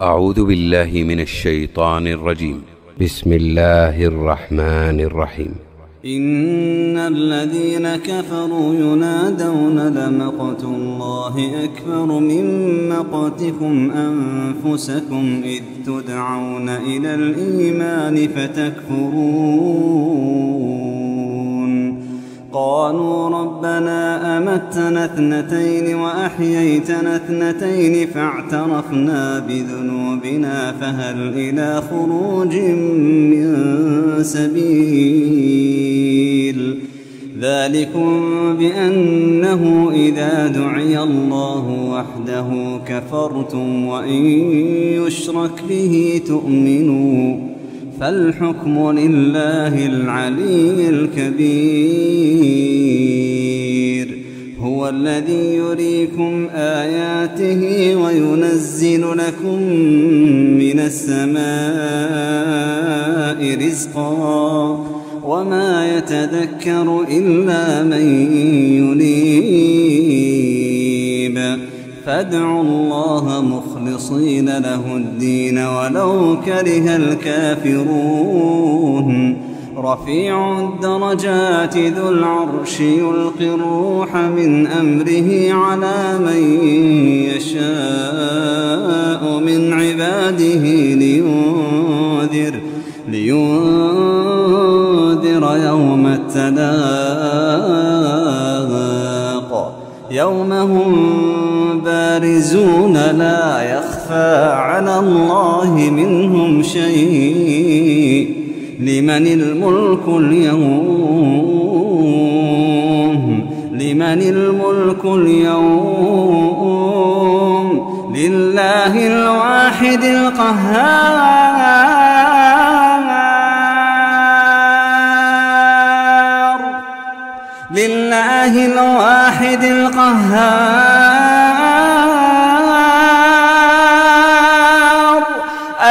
أعوذ بالله من الشيطان الرجيم. بسم الله الرحمن الرحيم. إن الذين كفروا ينادون لمقت الله أكبر من مقتكم أنفسكم إذ تدعون إلى الإيمان فتكفرون. قالوا ربنا أمتنا اثنتين وأحييتنا اثنتين فاعترفنا بذنوبنا فهل إلى خروج من سبيل. ذلكم بأنه إذا دعي الله وحده كفرتم وإن يشرك به تؤمنوا فالحكم لله العلي الكبير. هو الذي يريكم آياته وينزل لكم من السماء رزقا وما يتذكر إلا من ينيب. فادعوا الله مخلصين له الدين ولو كره الكافرون. رفيع الدرجات ذو العرش يلقي الروح من أمره على من يشاء من عباده لينذر يوم التلاق يوم هم بارزون لا يخفى على الله منهم شيء. لمن الملك اليوم لله الواحد القهار. لله الواحد القهار.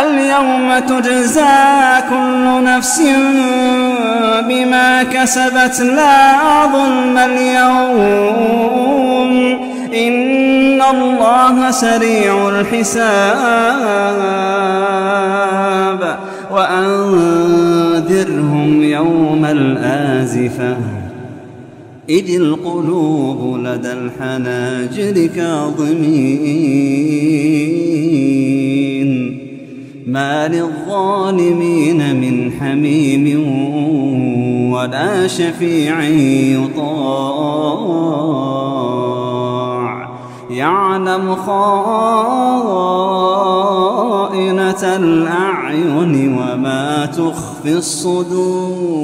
اليوم تجزى كل نفس بما كسبت لا ظلم اليوم إن الله سريع الحساب. وأنذرهم يوم الآزفة إذ القلوب لدى الحناجر كاظمين ما للظالمين من حميم ولا شفيع يطاع. يعلم خائنة الأعين وما تخفي الصدور.